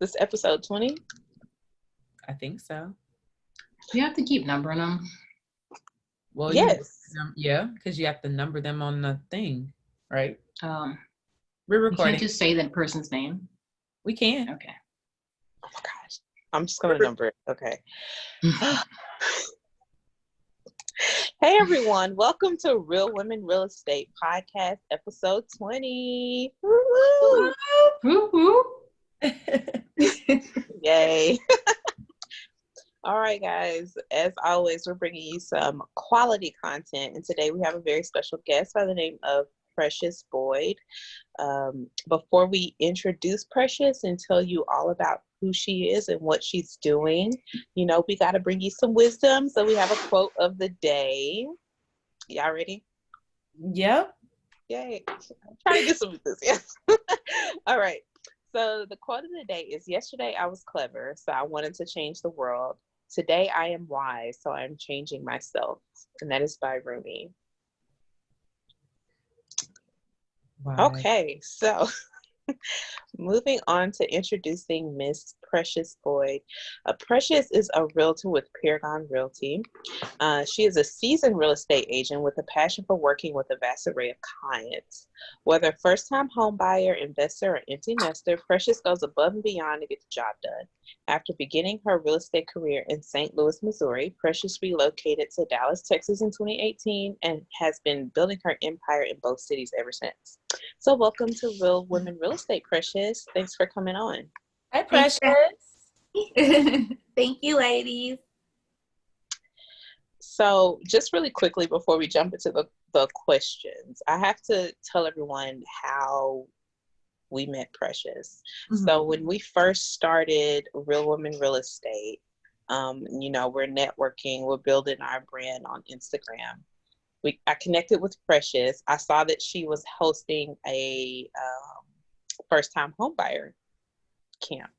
This is episode 20? I think so. You have to keep numbering them. Well, yes. Because you have to number them on the thing, right? We're You recording. can't just say that person's name. We can. Okay. Oh my gosh. I'm just going to number it. Okay. Hey, everyone. Welcome to Real Women Real Estate Podcast, episode 20. Woo-hoo. Woo-hoo. Yay. All right, guys. As always, we're bringing you some quality content. And today we have a very special guest by the name of Precious Boyd. Before we introduce Precious and tell you all about who she is and what she's doing, we got to bring you some wisdom. So we have a quote of the day. Y'all ready? Yep. Yay. I'm trying to get some enthusiasm. All right. So the quote of the day is, yesterday I was clever, so I wanted to change the world. Today I am wise, so I'm changing myself. And that is by Rumi. Wow. Okay, so moving on to introducing Miss Precious Boyd. Precious is a realtor with Paragon Realty. She is a seasoned real estate agent with a passion for working with a vast array of clients. Whether first-time home buyer, investor, or empty nester, Precious goes above and beyond to get the job done. After beginning her real estate career in St. Louis, Missouri, Precious relocated to Dallas, Texas in 2018 and has been building her empire in both cities ever since. So welcome to Real Women Real Estate, Precious. Thanks for coming on. Hi, Precious. Thank you, ladies. So just really quickly before we jump into the questions, I have to tell everyone how we met Precious. Mm-hmm. So when we first started Real Women Real Estate, we're networking, we're building our brand on Instagram. I connected with Precious. I saw that she was hosting a first-time homebuyer camp,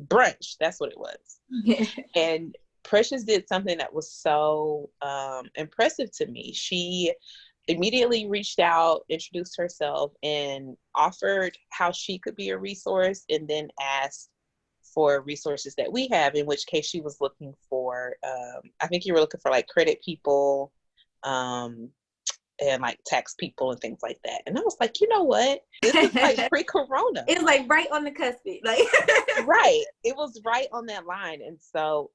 brunch. That's what it was. And Precious did something that was so impressive to me. She immediately reached out, introduced herself, and offered how she could be a resource, and then asked for resources that we have, in which case she was looking for, I think you were looking for like credit people, and like tax people and things like that. And I was like, you know what? This is like pre-corona. It was like right on the cusp. Like right. It was right on that line. And so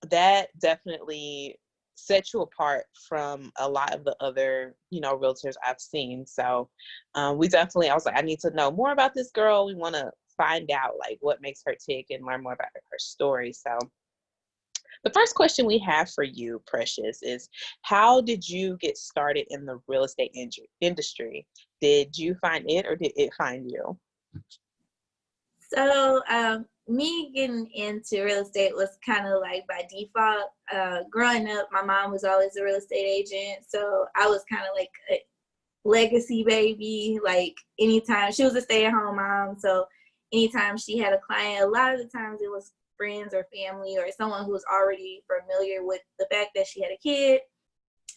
that definitely set you apart from a lot of the other, realtors I've seen. So I was like, I need to know more about this girl. We want to find out like what makes her tick and learn more about her story. So the first question we have for you, Precious, is how did you get started in the real estate industry? Did you find it or did it find you? So me getting into real estate was kind of like by default. Growing up, my mom was always a real estate agent. So I was kind of like a legacy baby. Like anytime, she was a stay-at-home mom. So anytime she had a client, a lot of the times it was friends or family or someone who was already familiar with the fact that she had a kid.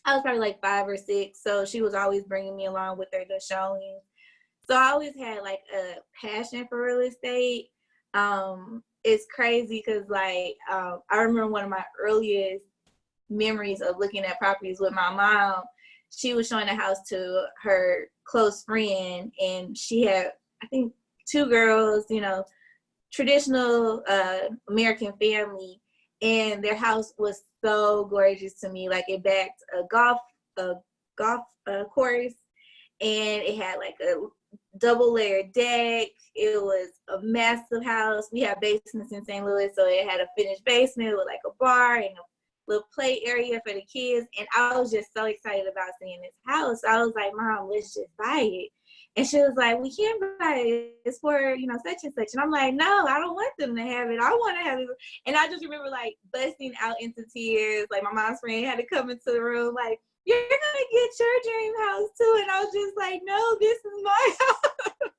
I was probably like 5 or 6, so she was always bringing me along with her to showings. So I always had like a passion for real estate. It's crazy because like I remember one of my earliest memories of looking at properties with my mom. She was showing a house to her close friend, and she had, I think, 2 girls, traditional American family, and their house was so gorgeous to me. Like it backed a golf course, and it had like a double layered deck. It was a massive house. We have basements in St. Louis, so it had a finished basement with like a bar and a little play area for the kids. And I was just so excited about seeing this house. I was like, Mom, let's just buy it. And she was like, we can't buy it. It's for, such and such. And I'm like, no, I don't want them to have it. I want to have it. And I just remember like busting out into tears. Like my mom's friend had to come into the room like, you're going to get your dream house too. And I was just like, no, this is my house.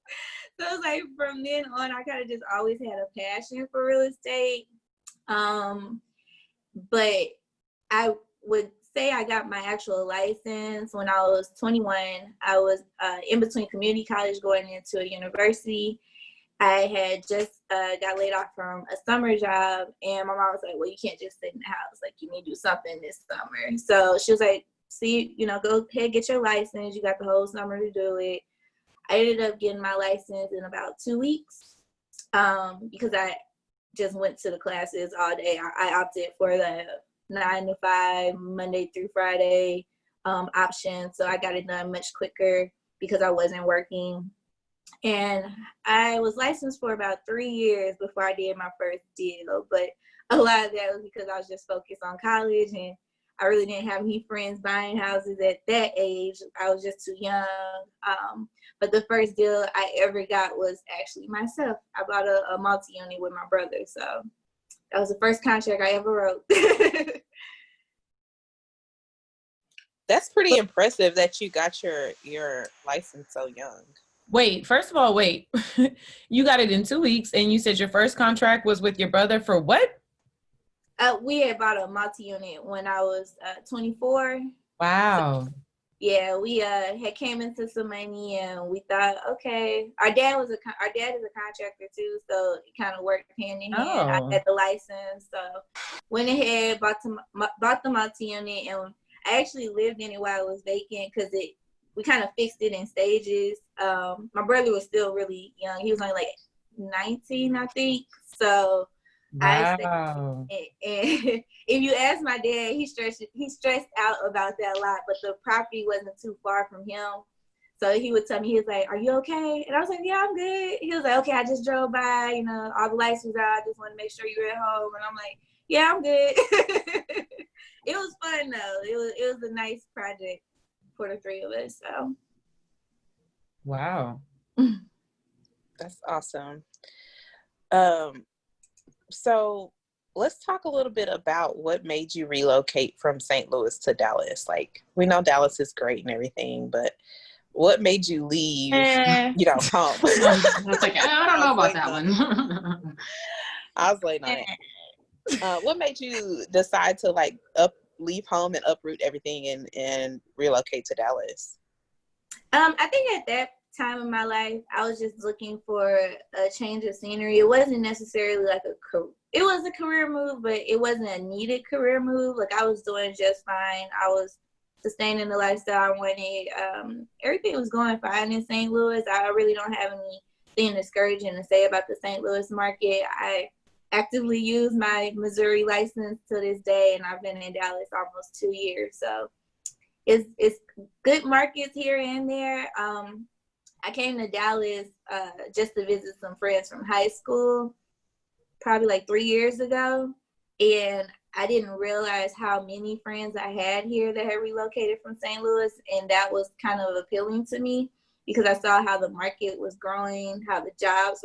So it was like from then on, I kind of just always had a passion for real estate. But I would say I got my actual license when I was 21. I was in between community college going into a university. I had just got laid off from a summer job, and my mom was like, well, you can't just sit in the house. Like, you need to do something this summer. So she was like, see, go ahead, get your license. You got the whole summer to do it. I ended up getting my license in about 2 weeks because I just went to the classes all day. I opted for the 9 to 5, Monday through Friday option. So I got it done much quicker because I wasn't working. And I was licensed for about 3 years before I did my first deal. But a lot of that was because I was just focused on college, and I really didn't have any friends buying houses at that age. I was just too young. But the first deal I ever got was actually myself. I bought a multi-unit with my brother. So that was the first contract I ever wrote. That's pretty impressive that you got your license so young. Wait, first of all, you got it in 2 weeks, and you said your first contract was with your brother for what? We had bought a multi-unit when I was 24. Wow. So, yeah, we had came into some money, and we thought, okay, our dad is a contractor too, so it kind of worked hand in hand. I had the license, so went ahead, bought the multi-unit, and I actually lived in it while it was vacant because we kind of fixed it in stages. My brother was still really young; he was only like 19, I think. So wow. and if you ask my dad, he stressed out about that a lot, but the property wasn't too far from him. So he would tell me, he was like, are you okay? And I was like, yeah, I'm good. He was like, okay, I just drove by, all the lights was out. I just want to make sure you're at home. And I'm like, yeah, I'm good. It was fun though. It was a nice project for the three of us. So wow. That's awesome. So let's talk a little bit about what made you relocate from St. Louis to Dallas. Like, we know Dallas is great and everything, but what made you leave, home? I was like, I don't know about that one. I was waiting on it. What made you decide to leave home and uproot everything and relocate to Dallas? I think at that time in my life, I was just looking for a change of scenery. It wasn't necessarily it was a career move, but it wasn't a needed career move. Like, I was doing just fine. I was sustaining the lifestyle I wanted. Everything was going fine in St. Louis. I really don't have anything discouraging to say about the St. Louis market. I actively use my Missouri license to this day, and I've been in Dallas almost 2 years. So it's good markets here and there. I came to Dallas just to visit some friends from high school, probably like 3 years ago. And I didn't realize how many friends I had here that had relocated from St. Louis. And that was kind of appealing to me because I saw how the market was growing, how the jobs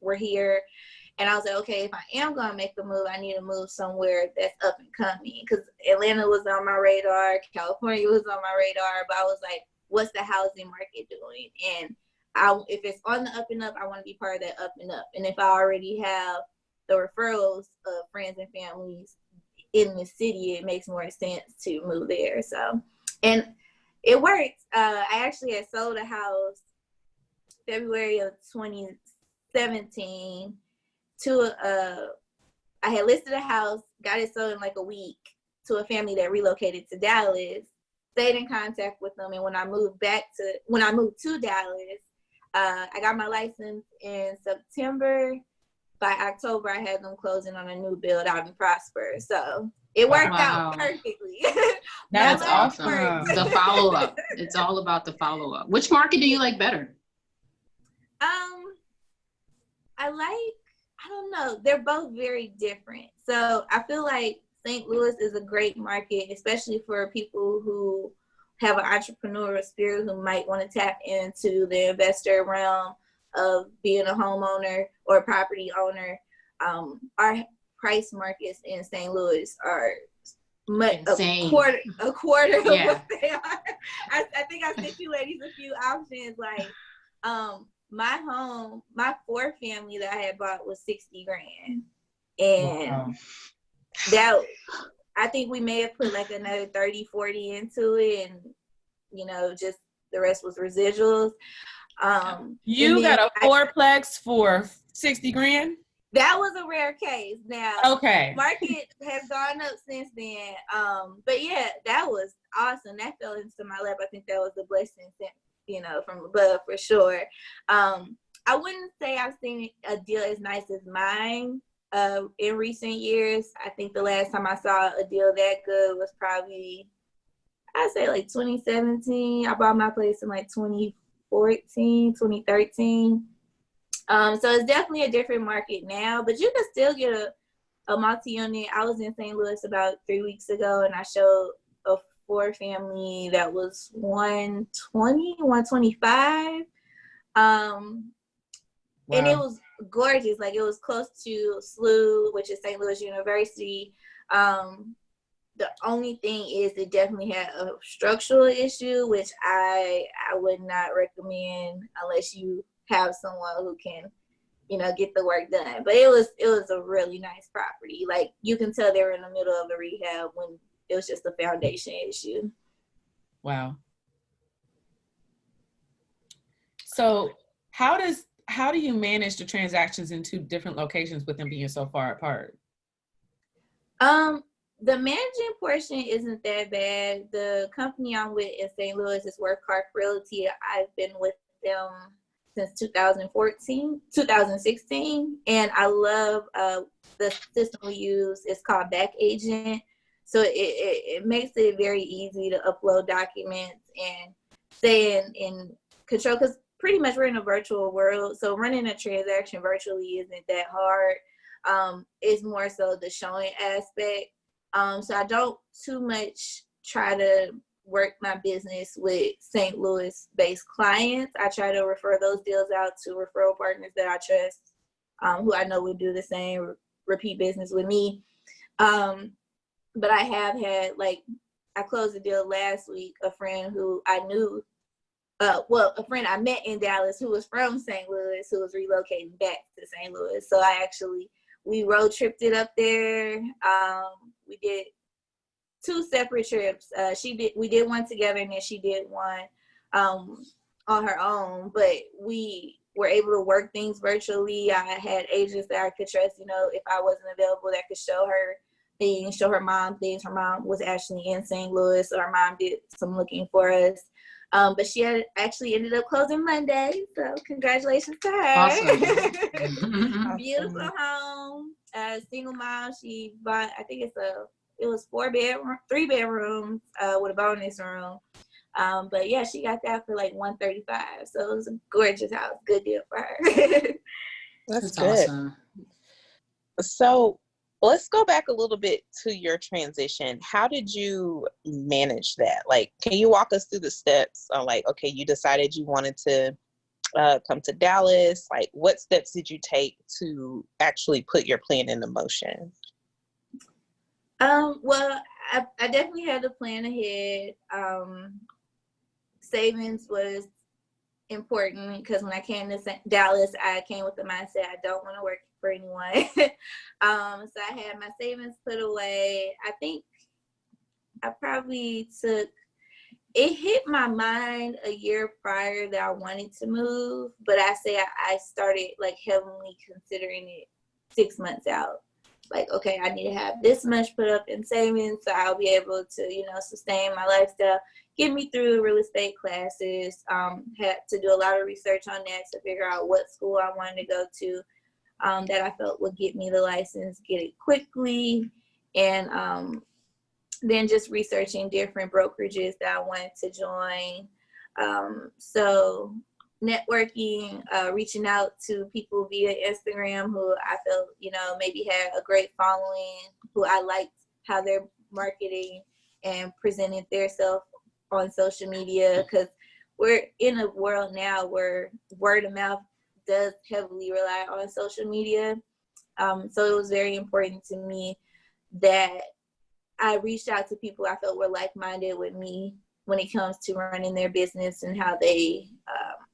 were here. And I was like, okay, if I am going to make the move, I need to move somewhere that's up and coming. Because Atlanta was on my radar, California was on my radar, but I was like, what's the housing market doing? And if it's on the up and up, I want to be part of that up and up. And if I already have the referrals of friends and families in the city, it makes more sense to move there. So, and it worked. I actually had sold a house February of 2017 I had listed a house, got it sold in like a week to a family that relocated to Dallas. Stayed in contact with them, and when I moved to Dallas, I got my license in September. By October, I had them closing on a new build out in Prosper. So it worked out perfectly. That's awesome. The follow-up. It's all about the follow-up. Which market do you like better? I don't know. They're both very different. So I feel like St. Louis is a great market, especially for people who have an entrepreneurial spirit who might want to tap into the investor realm of being a homeowner or a property owner. Our price markets in St. Louis are a quarter of what they are. I think I sent you ladies a few options. Like, my 4-family that I had bought was $60,000, and that I think we may have put like another 30-40 into it, and just the rest was residuals. You got a fourplex for 60 grand? That was a rare case. Now, okay, market has gone up since then. But yeah, that was awesome. That fell into my lap. I think that was a blessing, you know, from above for sure. I wouldn't say I've seen a deal as nice as mine in recent years. I think the last time I saw a deal that good was probably, I'd say like 2017. I bought my place in like 2014, 2013. So it's definitely a different market now, but you can still get a multi-unit. I was in St. Louis about 3 weeks ago, and I showed a 4-family that was 120, 125. Wow. And it was gorgeous. Like, it was close to SLU, which is St. Louis University. The only thing is it definitely had a structural issue, which I would not recommend unless you have someone who can, you know, get the work done. But it was a really nice property. Like, you can tell they were in the middle of a rehab when it was just a foundation issue. Wow. So how do you manage the transactions in 2 different locations with them being so far apart? The managing portion isn't that bad. The company I'm with in St. Louis is Workhark Realty. I've been with them since 2016, and I love the system we use. It's called Back Agent, so it makes it very easy to upload documents and stay in control, because pretty much we're in a virtual world, so running a transaction virtually isn't that hard. It's more so the showing aspect. So I don't too much try to work my business with St. Louis-based clients. I try to refer those deals out to referral partners that I trust, who I know would do the same, repeat business with me. But I have had, like, I closed a deal last week, a friend who I knew, a friend I met in Dallas who was from St. Louis, who was relocating back to St. Louis. So we road tripped it up there. We did 2 separate trips. We did one together, and then she did one on her own. But we were able to work things virtually. I had agents that I could trust, you know, if I wasn't available, that could show her things, show her mom things. Her mom was actually in St. Louis, so her mom did some looking for us. But she had actually ended up closing Monday, so congratulations to her. Awesome. Beautiful home, single mom. She bought, I think it was 3 bedrooms with a bonus room. But yeah, she got that for like $135. So it was a gorgeous house. Good deal for her. That's good. Awesome. So let's go back a little bit to your transition. How did you manage that? Like, can you walk us through the steps on, like, okay, you decided you wanted to come to Dallas. Like, what steps did you take to actually put your plan into motion? Well, I definitely had to plan ahead. Savings was important because when I came to Dallas, I came with the mindset I don't want to work for anyone. So I had my savings put away. I think I probably it hit my mind a year prior that I wanted to move, but I say I started like heavily considering it 6 months out. Like, okay, I need to have this much put up in savings so I'll be able to, you know, sustain my lifestyle, get me through real estate classes. Had to do a lot of research on that to figure out what school I wanted to go to that I felt would get me the license, get it quickly, and then just researching different brokerages that I wanted to join. So networking, reaching out to people via Instagram who I felt, you know, maybe had a great following, who I liked how they're marketing and presenting themselves on social media, because we're in a world now where word of mouth does heavily rely on social media. So it was very important to me that I reached out to people I felt were like-minded with me when it comes to running their business and how they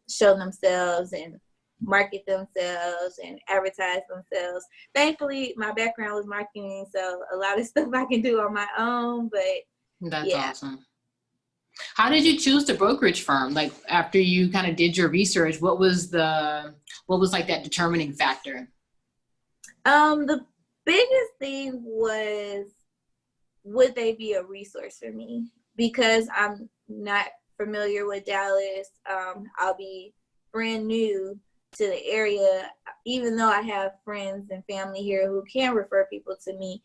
show themselves and market themselves and advertise themselves. Thankfully, my background was marketing, so a lot of stuff I can do on my own, but That's yeah. awesome. How did you choose the brokerage firm? Like after you kind of did your research, what was like that determining factor? The biggest thing was, would they be a resource for me? Because I'm not familiar with Dallas. I'll be brand new to the area. Even though I have friends and family here who can refer people to me,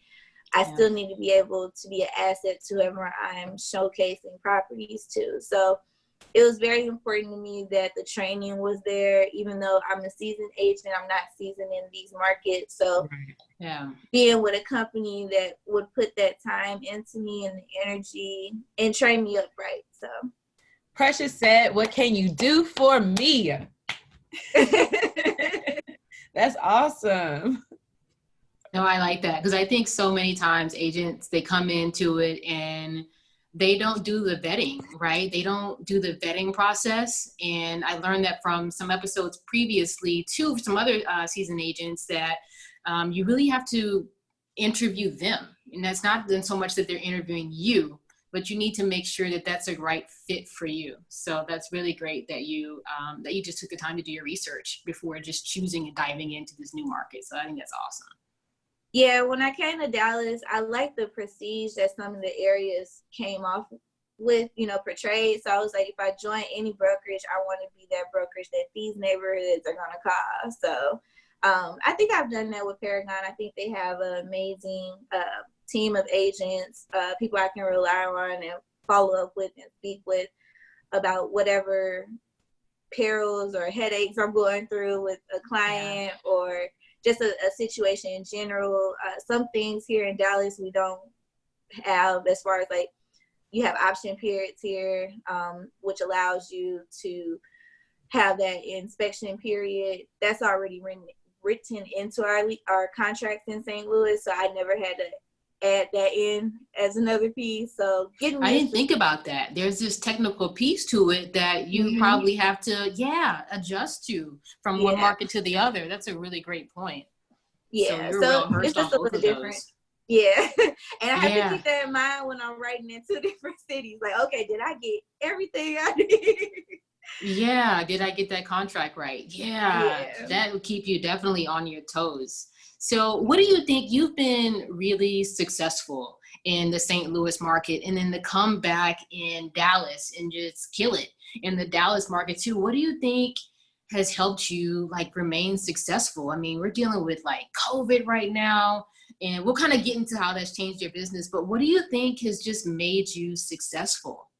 I still need to be able to be an asset to whoever I'm showcasing properties to. So it was very important to me that the training was there. Even though I'm a seasoned agent, I'm not seasoned in these markets. So being with a company that would put that time into me and the energy and train me up right. So Precious said, "What can you do for me?" That's awesome. No, I like that, because I think so many times agents, they come into it and they don't do the vetting, right? They don't do the vetting process. And I learned that from some episodes previously too, some other seasoned agents, that you really have to interview them. And that's not then so much that they're interviewing you, but you need to make sure that that's a right fit for you. So that's really great that you just took the time to do your research before just choosing and diving into this new market. So I think that's awesome. Yeah, when I came to Dallas, I liked the prestige that some of the areas came off with, portrayed. So I was like, if I join any brokerage, I want to be that brokerage that these neighborhoods are going to call. So I think I've done that with Paragon. I think they have an amazing team of agents, people I can rely on and follow up with and speak with about whatever perils or headaches I'm going through with a client or just a situation in general. Some things here in Dallas we don't have, as far as like you have option periods here, which allows you to have that inspection period. That's already written into our contracts in St. Louis, so I never had to add that in as another piece. So I didn't think about that. There's this technical piece to it that you probably have to adjust to from one market to the other. That's a really great point. Yeah, so well it's just a little different. Those. Yeah, and I have to keep that in mind when I'm writing in 2 different cities. Like, okay, did I get everything I did? Yeah, did I get that contract right? Yeah, that will keep you definitely on your toes. So what do you think? You've been really successful in the St. Louis market, and then to come back in Dallas and just kill it in the Dallas market too. What do you think has helped you remain successful? I mean, we're dealing with COVID right now, and we'll kind of get into how that's changed your business, but what do you think has just made you successful?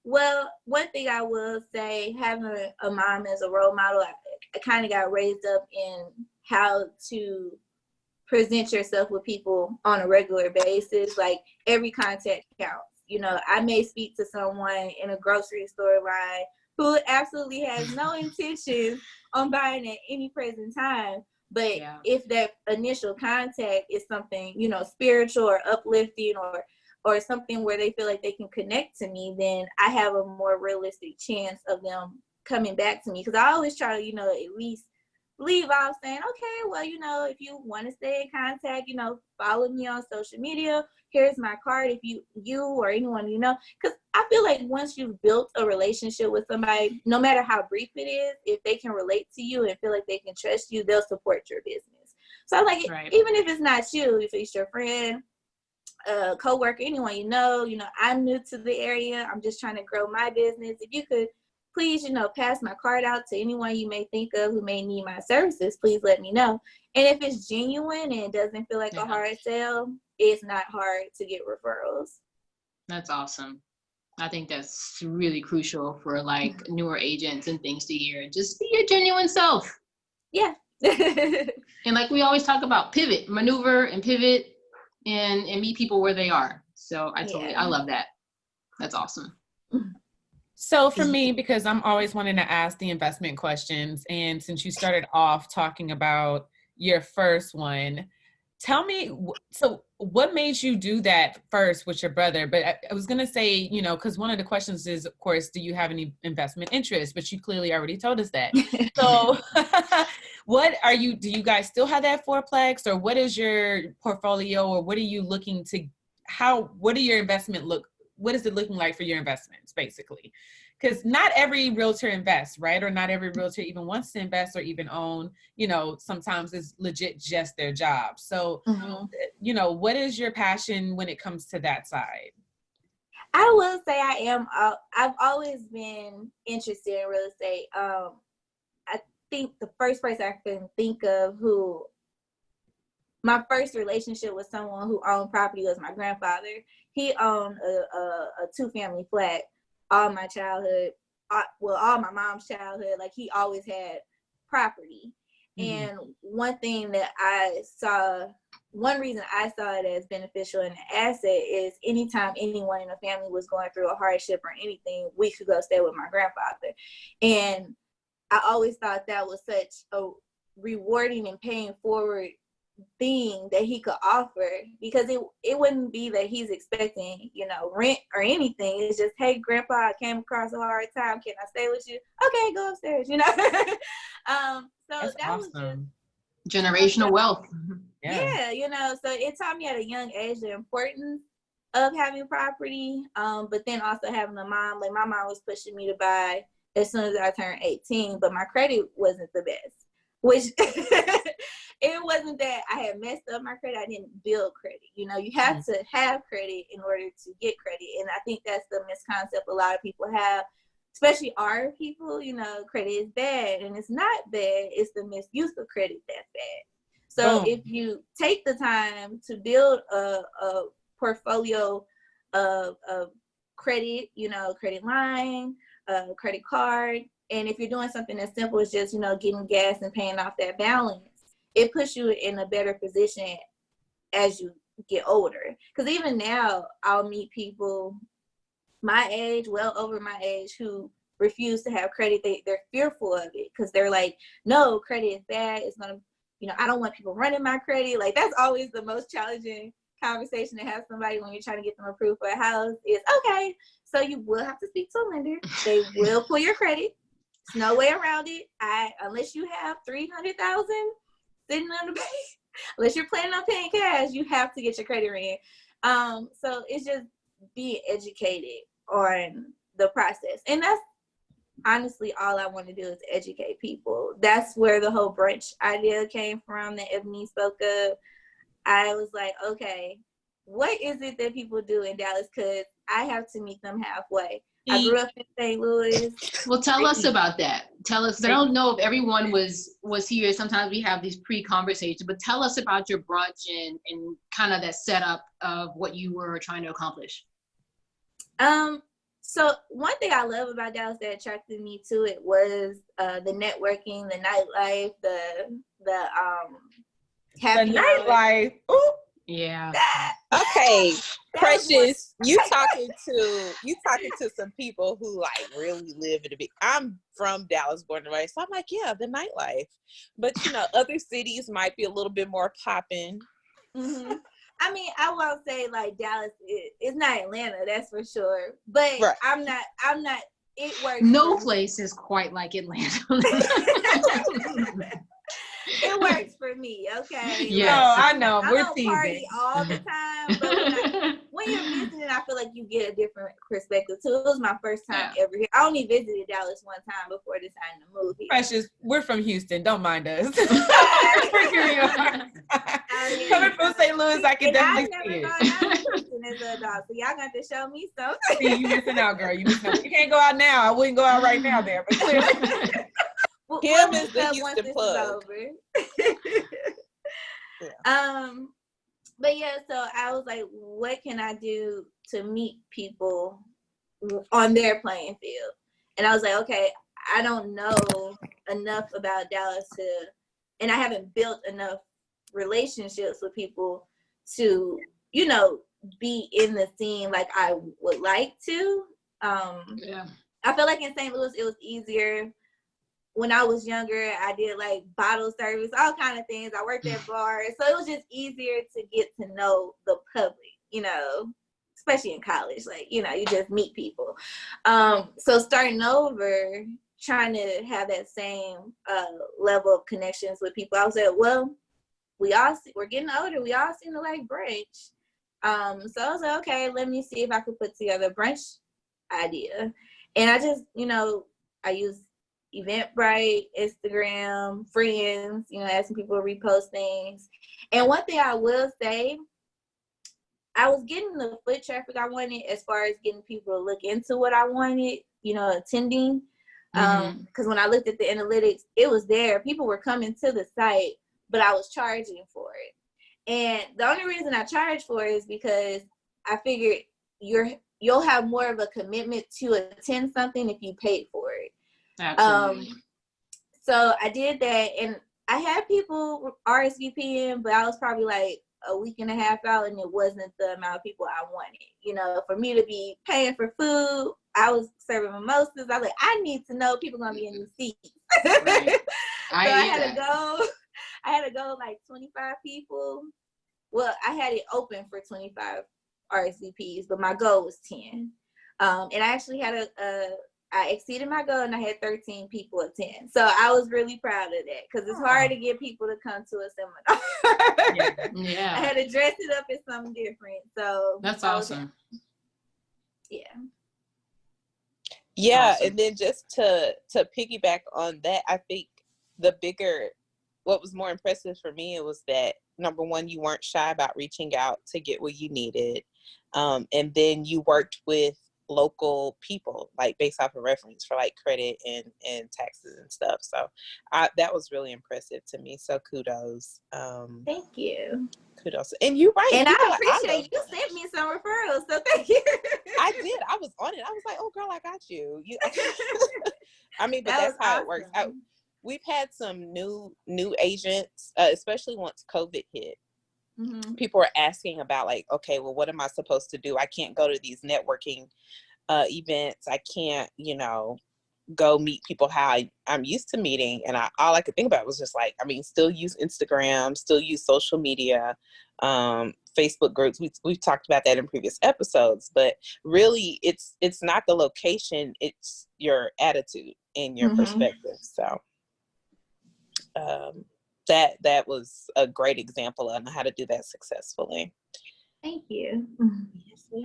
Well, one thing I will say, having a mom as a role model, I kind of got raised up in how to present yourself with people on a regular basis. Like, every contact counts. I may speak to someone in a grocery store line who absolutely has no intention on buying at any present time. But if that initial contact is something, spiritual or uplifting or something where they feel like they can connect to me, then I have a more realistic chance of them coming back to me. Because I always try to, at least leave off saying, okay, well, if you want to stay in contact, follow me on social media. Here's my card if you or anyone because I feel like once you've built a relationship with somebody, no matter how brief it is, if they can relate to you and feel like they can trust you, they'll support your business. So I like it, even if it's not you, if it's your friend, co-worker, anyone I'm new to the area. I'm just trying to grow my business. If you could please, pass my card out to anyone you may think of who may need my services, please let me know. And if it's genuine and it doesn't feel like a hard sell, it's not hard to get referrals. That's awesome. I think that's really crucial for newer agents and things to hear. Just be your genuine self. Yeah. And we always talk about maneuver and pivot and meet people where they are. So I love that. That's awesome. So for me, because I'm always wanting to ask the investment questions, and since you started off talking about your first one, tell me, so what made you do that first with your brother? But I was going to say, because one of the questions is, of course, do you have any investment interest? But you clearly already told us that. So do you guys still have that fourplex, or what is your portfolio, or what are you looking to, what do your investment what is it looking like for your investments, basically? Because not every realtor invests, right? Or not every realtor even wants to invest or even own, you know, sometimes it's legit just their job. So, you know, what is your passion when it comes to that side? I will say I've always been interested in real estate. I think the first person I can think of who my first relationship with someone who owned property was my grandfather. He owned a 2-family flat all my childhood, all my mom's childhood. Like, he always had property. And one reason I saw it as beneficial and an asset is anytime anyone in the family was going through a hardship or anything, we could go stay with my grandfather. And I always thought that was such a rewarding and paying forward thing that he could offer, because it wouldn't be that he's expecting, you know, rent or anything. It's just, hey, grandpa, I came across a hard time, can I stay with you? Okay, go upstairs, you know. So that's that awesome. was just Generational wealth. yeah, you know, so it taught me at a young age the importance of having property, but then also having a mom. Like, my mom was pushing me to buy as soon as I turned 18, but my credit wasn't the best, which it wasn't that I had messed up my credit. I didn't build credit. You know, you have to have credit in order to get credit. And I think that's the misconcept a lot of people have, especially our people. You know, credit is bad, and it's not bad. It's the misuse of credit that's bad. So if you take the time to build a portfolio of credit, you know, credit line, credit card, and if you're doing something as simple as just, you know, getting gas and paying off that balance, it puts you in a better position as you get older. Because even now, I'll meet people my age, well over my age, who refuse to have credit. They're fearful of it because they're like, no, credit is bad. It's going to, you know, I don't want people running my credit. Like, that's always the most challenging conversation to have somebody when you're trying to get them approved for a house is, okay, so you will have to speak to a lender. They will pull your credit. There's no way around it. Unless you have $300,000 sitting on the bank, unless you're planning on paying cash, you have to get your credit in. So it's just being educated on the process. And that's honestly all I want to do is educate people. That's where the whole brunch idea came from that Ebony spoke of. I was like, okay, what is it that people do in Dallas? Because I have to meet them halfway. I grew up in St. Louis. Well, tell us about that. Tell us, 'cause I don't know if everyone was here. Sometimes we have these pre-conversations, but tell us about your brunch and kind of that setup of what you were trying to accomplish. So one thing I love about Dallas that attracted me to it was the networking, the nightlife, the happy nightlife. Ooh. Yeah. Okay, Precious, you talking to some people who like really live in a big. I'm from Dallas, born and raised, so I'm like, yeah, the nightlife. But you know, other cities might be a little bit more popping. Mm-hmm. I mean, I won't say like Dallas it's not Atlanta, that's for sure. But right. I'm not. It works. No place is quite like Atlanta. It works for me, okay? Yes. No, I know. I We're don't teasing. party all the time, but when you're visiting, I feel like you get a different perspective too. It was my first time ever here. I only visited Dallas one time before deciding to move here. Precious, we're from Houston. Don't mind us. Coming from St. Louis, I can definitely see it. I've never gone out to Houston as an adult, so y'all got to show me something. See, you missing out, girl. You missing out. You can't go out now. I wouldn't go out right now there, but clearly. Him is the Houston plug. But yeah, so I was like, what can I do to meet people on their playing field? And I was like, okay, I don't know enough about Dallas and I haven't built enough relationships with people to, you know, be in the scene like I would like to. I feel like in St. Louis, it was easier. When I was younger, I did like bottle service, all kind of things. I worked at bars. So it was just easier to get to know the public, you know, especially in college. Like, you know, you just meet people. So starting over, trying to have that same level of connections with people, I was like, well, we're getting older. We all seem to like brunch. So I was like, okay, let me see if I could put together a brunch idea. And I just, I use Eventbrite, Instagram, friends, asking people to repost things. And one thing I will say, I was getting the foot traffic I wanted as far as getting people to look into what I wanted, attending. Because when I looked at the analytics, it was there. People were coming to the site, but I was charging for it. And the only reason I charge for it is because I figured you'll have more of a commitment to attend something if you paid for it. Absolutely. So I did that, and I had people RSVPing, but I was probably like a week and a half out, and it wasn't the amount of people I wanted. For me to be paying for food, I was serving mimosas. I was like, I need to know people gonna be in these seats. Right. I had to go like 25 people. Well, I had it open for 25 RSVPs, but my goal was 10. And I actually had I exceeded my goal, and I had 13 people attend. So I was really proud of that, because it's hard to get people to come to a seminar. Yeah. I had to dress it up as something different. So that's awesome. Yeah. Yeah, Awesome. and then just to piggyback on that, I think what was more impressive for me, it was that, number one, you weren't shy about reaching out to get what you needed. And then you worked with local people, like based off of reference for like credit and taxes and stuff. So that was really impressive to me. So kudos. Thank you. Kudos. And you're right. And I appreciate you sent me some referrals. So thank you. I did. I was on it. I was like, oh girl, I got you. I mean, but that's how awesome. it works. We've had some new agents, especially once COVID hit. Mm-hmm. People were asking about like, okay, well, what am I supposed to do? I can't go to these networking events. I can't, go meet people how I'm used to meeting. And all I could think about was just like, still use Instagram, still use social media, Facebook groups. We've talked about that in previous episodes, but really it's not the location, it's your attitude and your perspective. So that was a great example on how to do that successfully. Thank you.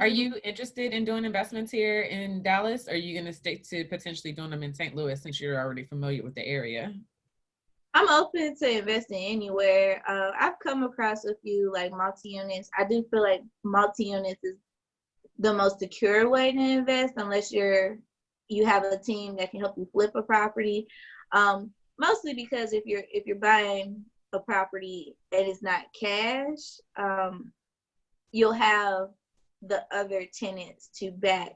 Are you interested in doing investments here in Dallas? Or are you going to stick to potentially doing them in St. Louis, since you're already familiar with the area? I'm open to investing anywhere. I've come across a few like multi-units. I do feel like multi-units is the most secure way to invest, unless you have a team that can help you flip a property. Mostly because if you're buying a property and it's not cash, you'll have the other tenants to back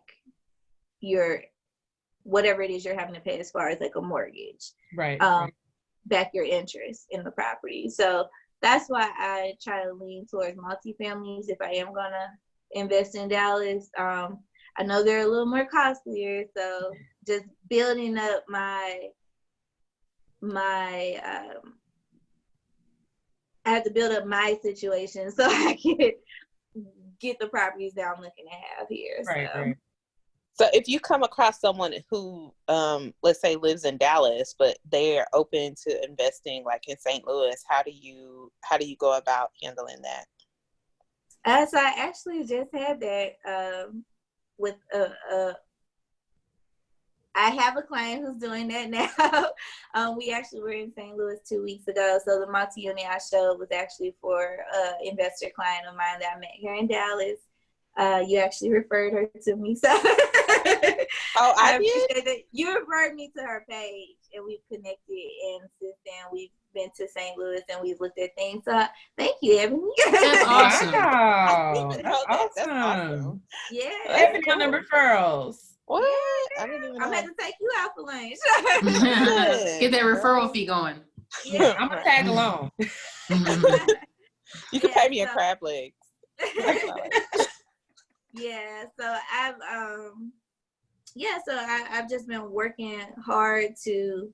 your whatever it is you're having to pay as far as like a mortgage. Right. Back your interest in the property. So that's why I try to lean towards multifamilies if I am gonna invest in Dallas. I know they're a little more costlier, so just building up my I have to build up my situation so I can get the properties that I'm looking to have here. Right. So if you come across someone who, let's say, lives in Dallas, but they're open to investing like in St. Louis, how do you go about handling that? So I actually just had that with I have a client who's doing that now. We actually were in St. Louis 2 weeks ago. So the multi-unit I showed was actually for an investor client of mine that I met here in Dallas. You actually referred her to me. So I appreciate that. You referred me to her page, and we've connected. And since then, we've been to St. Louis and we've looked at things. So thank you, Ebony. That's awesome. Wow. That's awesome. Yeah. Ebony on the referrals. What? Yeah. I didn't even know. I'm going to take you out for lunch. Get that referral fee going. Yeah. I'm going to tag along. You can pay me in crab legs. Yeah, so I've just been working hard to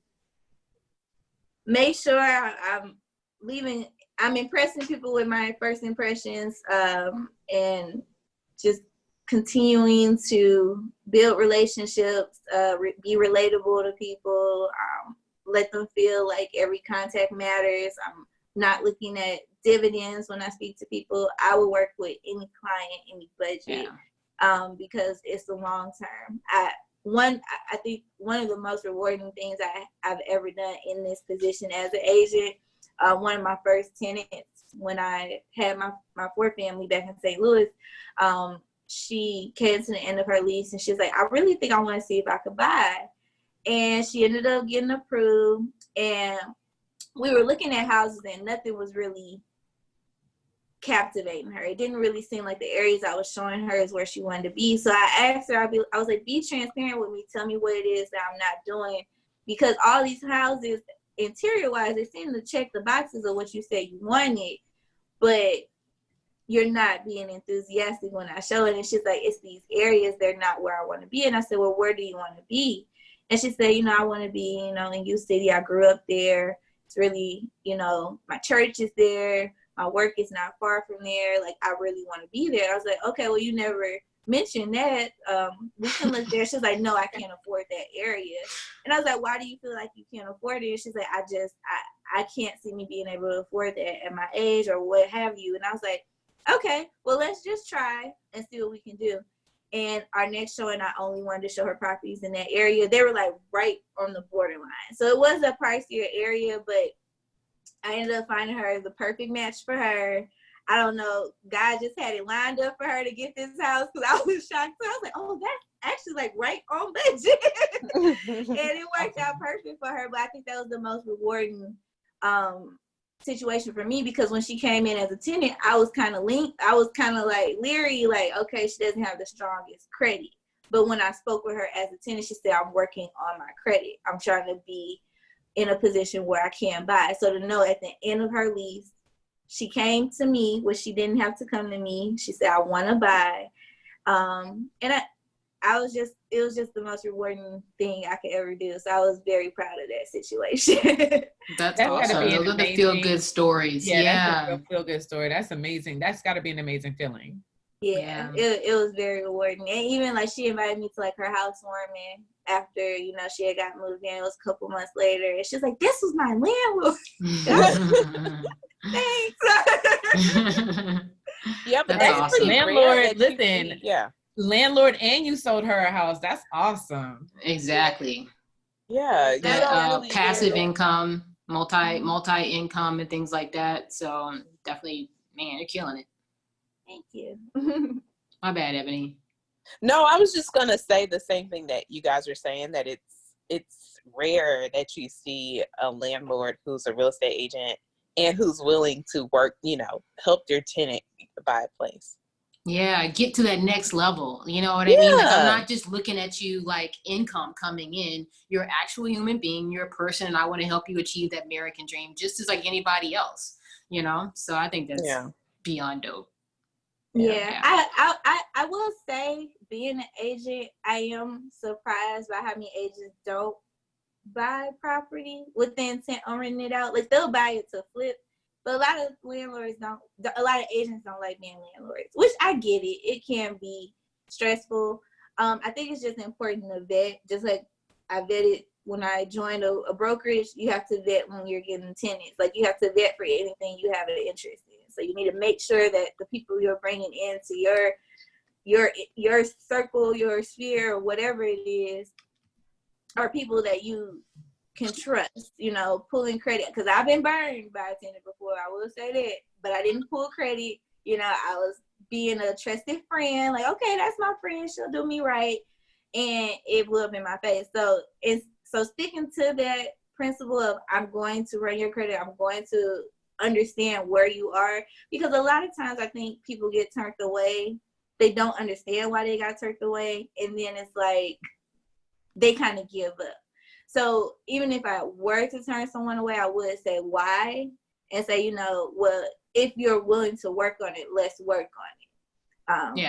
make sure I'm impressing people with my first impressions, and just continuing to build relationships, be relatable to people, let them feel like every contact matters. I'm not looking at dividends when I speak to people. I will work with any client, any budget, because it's the long term. I think one of the most rewarding things I've ever done in this position as an agent, one of my first tenants when I had my 4 family back in St. Louis, she came to the end of her lease and she was like, I really think I want to see if I could buy. And she ended up getting approved, and we were looking at houses and nothing was really captivating her. It didn't really seem like the areas I was showing her is where she wanted to be. So I asked her, I was like, be transparent with me. Tell me what it is that I'm not doing. Because all these houses, interior wise, they seem to check the boxes of what you said you wanted, but you're not being enthusiastic when I show it. And she's like, it's these areas, they're not where I want to be. And I said, well, where do you want to be? And she said, I want to be, in U City. I grew up there. It's really, my church is there. My work is not far from there. Like, I really want to be there. I was like, okay, well, you never mentioned that. We can live there. She's like, no, I can't afford that area. And I was like, why do you feel like you can't afford it? And she's like, I can't see me being able to afford that at my age or what have you. And I was like, okay, well, let's just try and see what we can do. And our next showing, I only wanted to show her properties in that area. They were like right on the borderline. So it was a pricier area, but I ended up finding her the perfect match for her. I don't know, God just had it lined up for her to get this house, because I was shocked. So I was like, oh, that's actually like right on budget. And it worked out perfect for her. But I think that was the most rewarding situation for me, because when she came in as a tenant, I was kind of like leery, like, okay, she doesn't have the strongest credit. But when I spoke with her as a tenant, she said, I'm working on my credit. I'm trying to be in a position where I can buy. So to know at the end of her lease, she came to me, which she didn't have to come to me. She said, I want to buy. And it was just the most rewarding thing I could ever do. So I was very proud of that situation. That's awesome. Those are the feel-good stories. Yeah. That's a feel-good story. That's amazing. That's got to be an amazing feeling. Yeah. It was very rewarding. And even like she invited me to like her housewarming after, she had got moved in. It was a couple months later. And she's like, this was my landlord. Thanks. Yeah, but that's awesome. Landlord, listen. Yeah. Landlord, and you sold her a house. That's awesome. Exactly. Yeah. That passive income, multi income and things like that. So definitely, man, you're killing it. Thank you. My bad, Ebony. No, I was just gonna say the same thing that you guys are saying, that it's rare that you see a landlord who's a real estate agent and who's willing to work, help their tenant buy a place. Yeah, get to that next level. You know what I mean? Like, I'm not just looking at you like income coming in. You're an actual human being. You're a person, and I want to help you achieve that American dream just as like anybody else, So I think that's beyond dope. Yeah. I will say, being an agent, I am surprised by how many agents don't buy property with the intent on renting it out. Like, they'll buy it to flip. But a lot of agents don't like being landlords, which I get it. It can be stressful. I think it's just important to vet. Just like I vetted when I joined a brokerage, you have to vet when you're getting tenants. Like, you have to vet for anything you have an interest in. So you need to make sure that the people you're bringing into your circle, your sphere, or whatever it is, are people that you can trust, pulling credit. Because I've been burned by a tenant before, I will say that, but I didn't pull credit. I was being a trusted friend, like, okay, that's my friend, she'll do me right, and it blew up in my face. So sticking to that principle of, I'm going to run your credit, I'm going to understand where you are, because a lot of times I think people get turned away. They don't understand why they got turned away, and then it's like they kind of give up. So even if I were to turn someone away, I would say why, and say, well, if you're willing to work on it, let's work on it.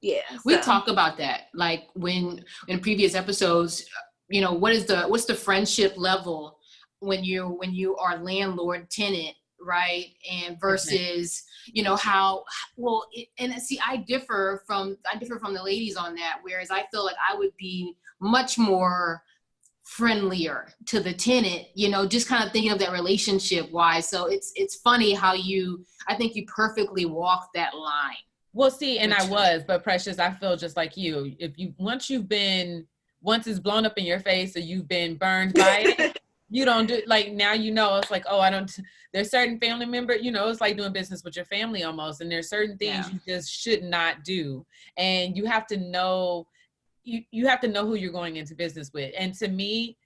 Yeah. We talk about that, like when in previous episodes, what's the friendship level when you are landlord tenant, right? And versus, how well, and see, I differ from the ladies on that. Whereas I feel like I would be much more friendlier to the tenant, you know, just kind of thinking of that relationship wise. So it's funny how I think you perfectly walk that line. Well, see, and but Precious, I feel just like you. Once it's blown up in your face or you've been burned by it, you don't do, like, now, you know, it's like, oh, there's certain family member, you know, it's like doing business with your family almost. And there's certain things you just should not do. And you have to know, you have to know who you're going into business with. And to me,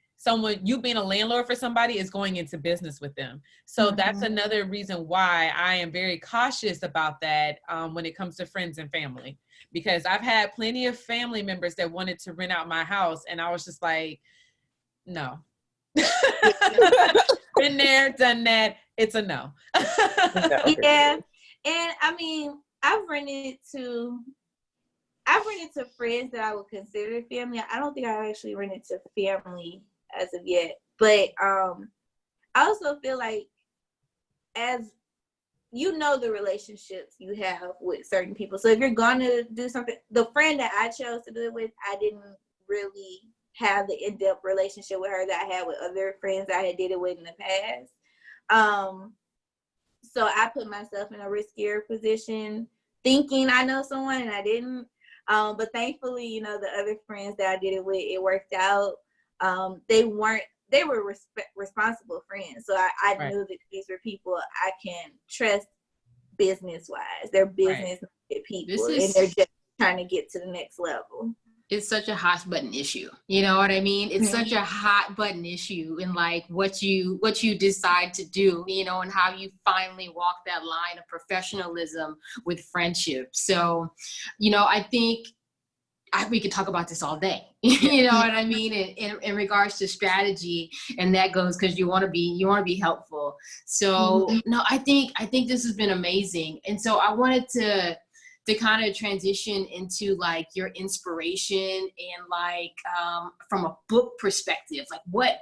you being a landlord for somebody is going into business with them. So that's another reason why I am very cautious about that when it comes to friends and family, because I've had plenty of family members that wanted to rent out my house. And I was just like, no. Been there, done that. It's a no. Yeah. And I mean, I've rented to friends that I would consider family. I don't think I've actually rented to family as of yet. But I also feel like, as you know, the relationships you have with certain people. So if you're gonna do something, the friend that I chose to do it with, I didn't really have the in-depth relationship with her that I had with other friends that I had did it with in the past. So I put myself in a riskier position thinking I know someone, and I didn't. But thankfully, you know, the other friends that I did it with, it worked out. They were responsible friends. So I knew that these were people I can trust business-wise. They're business people, and they're just trying to get to the next level. It's such a hot button issue. You know what I mean? It's such a hot button issue in like what you decide to do, you know, and how you finally walk that line of professionalism with friendship. So, you know, I think we could talk about this all day. You know what I mean? In regards to strategy, and that goes because you want to be helpful. So no, I think this has been amazing. And so I wanted to kind of transition into like your inspiration and like from a book perspective, like what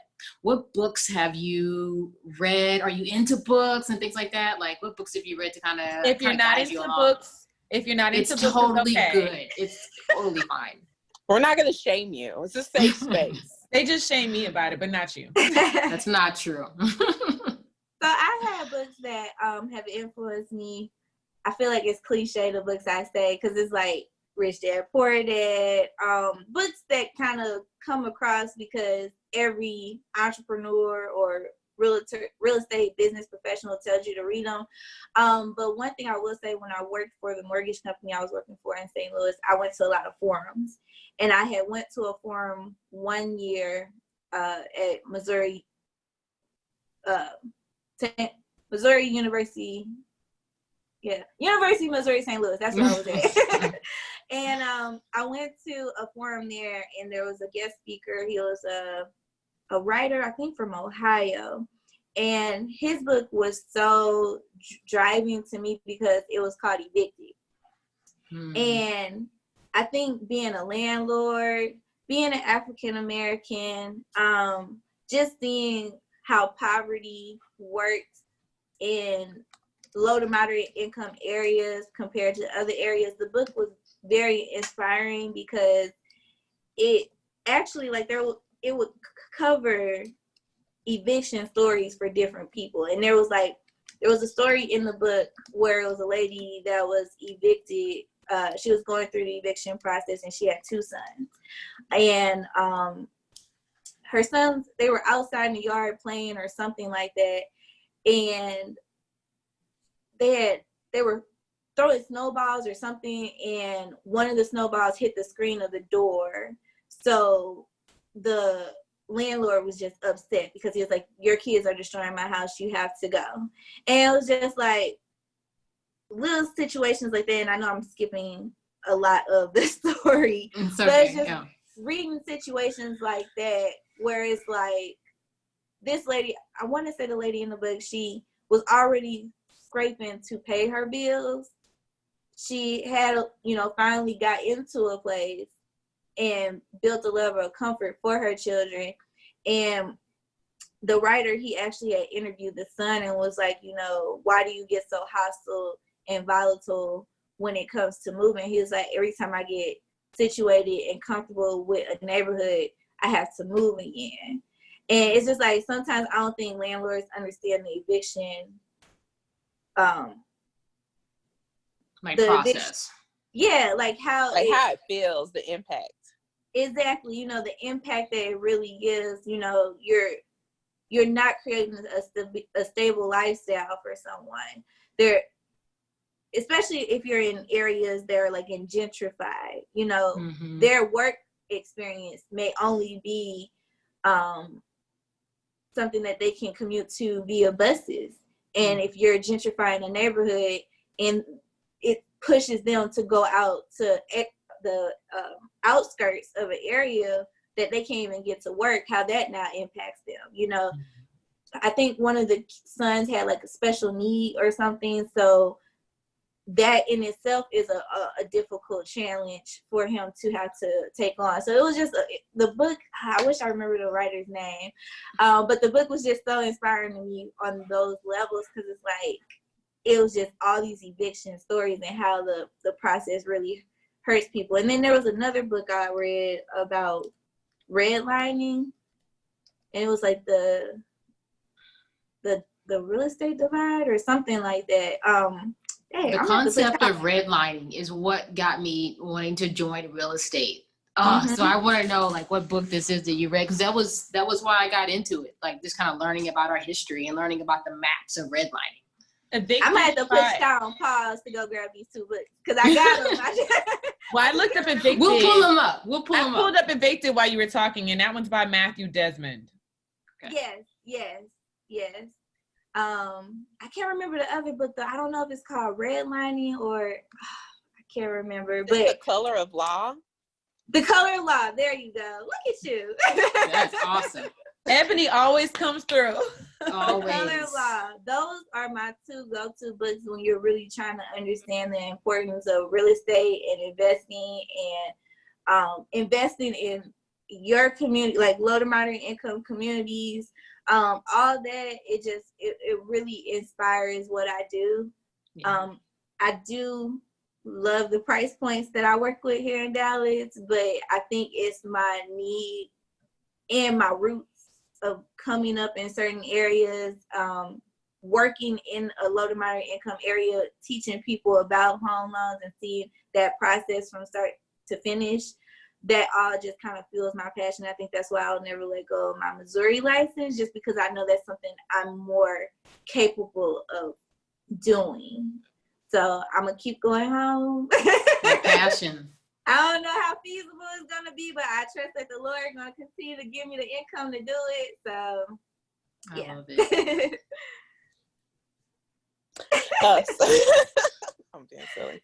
books have you read? Are you into books and things like that? Like, what books have you read to kind of, if you're not into books, it's totally okay. good. It's totally fine. We're not going to shame you. It's a safe space. They just shame me about it, but not you. That's not true. So I have books that have influenced me. I feel like it's cliche, the books I say, because it's like Rich Dad, Poor Dad, books that kind of come across because every entrepreneur or real estate business professional tells you to read them. But one thing I will say, when I worked for the mortgage company I was working for in St. Louis, I went to a lot of forums. And I had went to a forum one year at Missouri University. Yeah, University of Missouri St. Louis. That's where I was at. And I went to a forum there, and there was a guest speaker. He was a writer, I think from Ohio. And his book was so driving to me because it was called Evicted. And I think being a landlord, being an African American, just seeing how poverty works in low to moderate income areas compared to other areas, the book was very inspiring because it actually, like, it would cover eviction stories for different people. And there was a story in the book where it was a lady that was evicted. She was going through the eviction process, and she had 2 sons. And her sons, they were outside in the yard playing or something like that. And they were throwing snowballs or something, and one of the snowballs hit the screen of the door. So the landlord was just upset because he was like, your kids are destroying my house, you have to go. And it was just like little situations like that. And I know I'm skipping a lot of the story, but it's just reading situations like that where it's like, this lady, I want to say the lady in the book, she was already scraping to pay her bills. She had, finally got into a place and built a level of comfort for her children. And the writer, he actually had interviewed the son and was like, why do you get so hostile and volatile when it comes to moving? He was like, every time I get situated and comfortable with a neighborhood, I have to move again. And it's just like, sometimes I don't think landlords understand the eviction, process. Yeah, like how it feels, the impact. Exactly, you know, the impact that it really gives. You know, you're not creating a stable lifestyle for someone. There, especially if you're in areas that are like in gentrified, you know, their work experience may only be something that they can commute to via buses. And if you're gentrifying a neighborhood and it pushes them to go out to the outskirts of an area that they can't even get to work, how that now impacts them, you know. I think one of the sons had like a special need or something, so that in itself is a difficult challenge for him to have to take on. So it was just the book, I wish I remember the writer's name, but the book was just so inspiring to me on those levels, because it's like, it was just all these eviction stories and how the process really hurts people. And then there was another book I read about redlining, and it was like the real estate divide or something like that. The concept of redlining is what got me wanting to join real estate. So I want to know like what book this is that you read, because that was why I got into it, like just kind of learning about our history and learning about the maps of redlining. I might have to put down pause to go grab these two books, because I got them. Well, I looked up Evicted. We'll pull them up. I pulled up Evicted while you were talking, and that one's by Matthew Desmond. Okay. Yes. I can't remember the other book though. I don't know if it's called Redlining or I can't remember. But The Color of Law. The Color of Law. There you go. Look at you. That's awesome. Ebony always comes through. Always. The Color of Law. Those are my two go-to books when you're really trying to understand the importance of real estate and investing in your community, like low to moderate income communities. All that, it really inspires what I do. Yeah. I do love the price points that I work with here in Dallas, but I think it's my need and my roots of coming up in certain areas, working in a low to moderate income area, teaching people about home loans and seeing that process from start to finish. That all just kind of fuels my passion. I think that's why I'll never let go of my Missouri license, just because I know that's something I'm more capable of doing. So I'm going to keep going home. Your passion. I don't know how feasible it's going to be, but I trust that the Lord is going to continue to give me the income to do it. So, yeah. I love it. I'm being silly.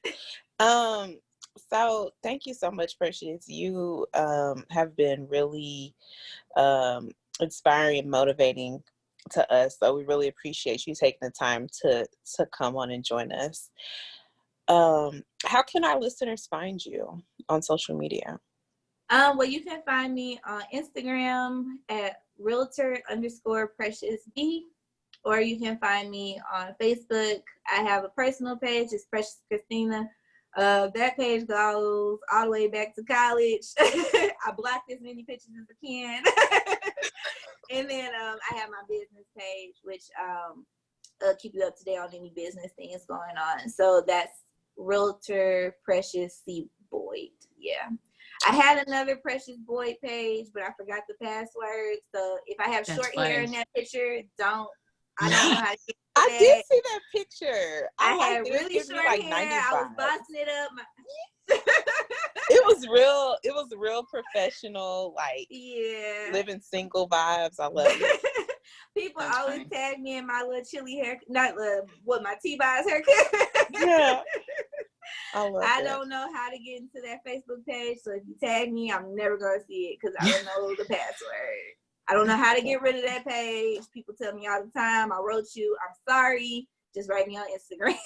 So thank you so much, Precious. You have been really inspiring and motivating to us. So we really appreciate you taking the time to come on and join us. How can our listeners find you on social media? Well, you can find me on Instagram at Realtor_PreciousB, or you can find me on Facebook. I have a personal page. It's Precious Christina. That page goes all the way back to college. I blocked as many pictures as I can. And then I have my business page, which keep you up to date on any business things going on. So that's Realtor Precious C. Boyd. Yeah. I had another Precious Boyd page, but I forgot the password. So if I have short hair in that picture, I don't know how to get I that. did see that picture. I had really short hair. I was bossing it up. It was real professional, like living single vibes. I love it. People always tag me in my little chili hair, not my T-Boz haircut. Yeah. I don't know how to get into that Facebook page, so if you tag me, I'm never gonna see it because I don't know the password. I don't know how to get rid of that page. People tell me all the time, I wrote you, I'm sorry. Just write me on Instagram.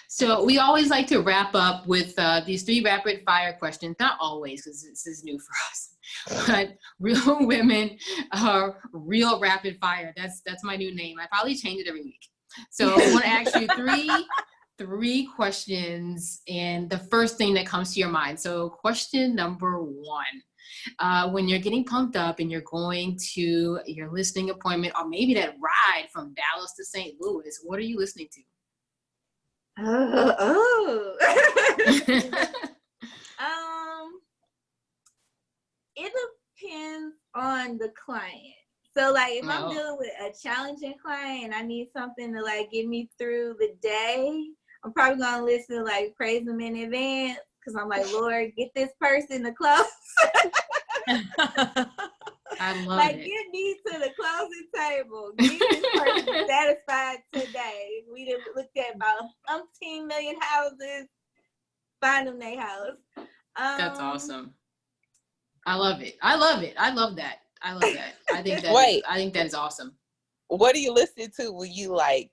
So we always like to wrap up with these 3 rapid fire questions. Not always, because this is new for us. But real women are real rapid fire. That's my new name. I probably change it every week. So I want to ask you 3 3 questions, and the first thing that comes to your mind. So question number 1, when you're getting pumped up and you're going to your listing appointment, or maybe that ride from Dallas to St. Louis, what are you listening to? It depends on the client. So like if I'm dealing with a challenging client and I need something to like get me through the day, I'm probably gonna listen to like praise them in advance, because I'm like, Lord, get this person to close. I love like, it. get me to the closing table. Get this person satisfied today. We done looked at about 15 million houses. Find them their house. That's awesome. I love it. I love it. I love that. I love that. I think that I think that is awesome. What do you listen to when you like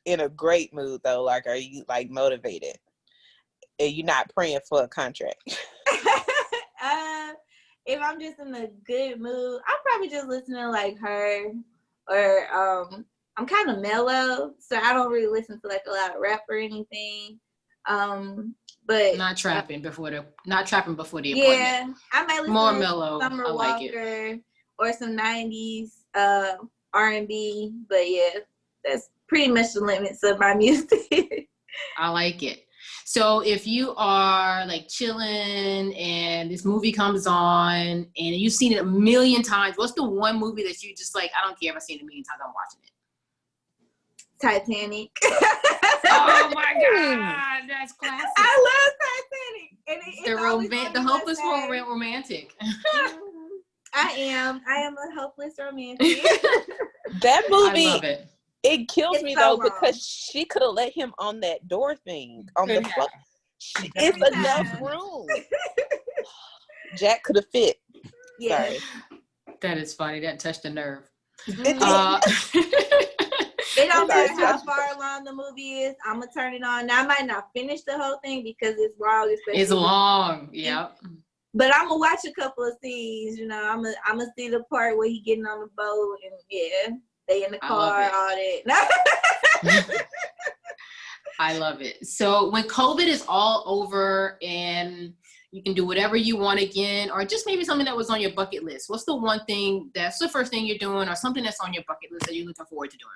in a great mood though? Like, are you like motivated? And you're not praying for a contract? If I'm just in a good mood, I'm probably just listening to like her, or I'm kind of mellow, so I don't really listen to like a lot of rap or anything. But not trapping before the appointment. Yeah, I might listen more to mellow. Summer Walker or some 90s R&B. But yeah, that's pretty much the limits of my music. I like it. So if you are like chilling and this movie comes on and you've seen it a million times, what's the one movie that you just like, I don't care if I've seen it a million times, I'm watching it? Titanic. Oh my God, that's classic. I love Titanic. And the hopeless romantic. I am a hopeless romantic. That movie, I love it. It kills me though, because she could have let him on that door thing on the floor. It's enough room. Jack could have fit. Yeah. Sorry. That is funny. That touched the nerve. It don't matter how far along the movie is. I'm gonna turn it on. Now I might not finish the whole thing because it's long. It's long. Yeah. But I'm gonna watch a couple of scenes. You know, I'm gonna see the part where he getting on the boat and they in the car, all that. I love it. So when COVID is all over and you can do whatever you want again, or just maybe something that was on your bucket list, what's the one thing that's the first thing you're doing, or something that's on your bucket list that you're looking forward to doing?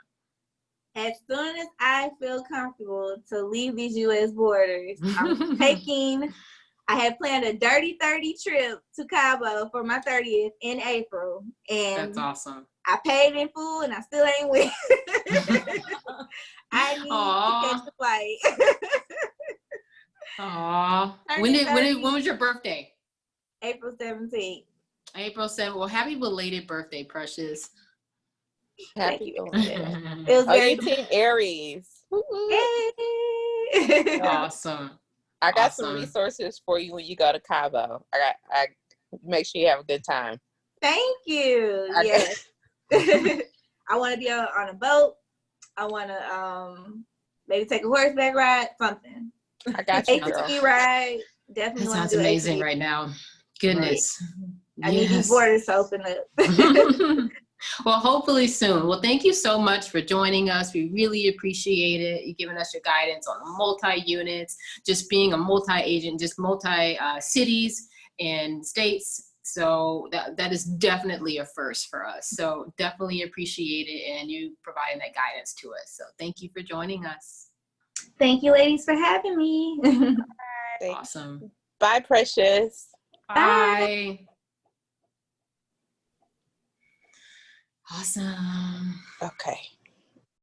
As soon as I feel comfortable to leave these U.S. borders, I had planned a Dirty 30 trip to Cabo for my 30th in April. And that's awesome. I paid in full and I still ain't win. I need to catch the flight. When was your birthday? April 17th. April 7th. Well, happy belated birthday, Precious. Happy birthday. It was very Team Aries. Yay. Awesome. I got some resources for you when you go to Cabo. I make sure you have a good time. Thank you. Yes. I want to be on a boat. I want to maybe take a horseback ride, something. I got you, girl. ATV ride. Definitely. That sounds amazing right now. Goodness. Right. I need these borders to open up. Well, hopefully soon. Well, thank you so much for joining us. We really appreciate it. You giving us your guidance on multi-units, just being a multi-agent, just multi-cities and states. So that is definitely a first for us. So definitely appreciate it, and you providing that guidance to us. So thank you for joining us. Thank you, ladies, for having me. Awesome. Bye, Precious. Bye. Awesome. Okay.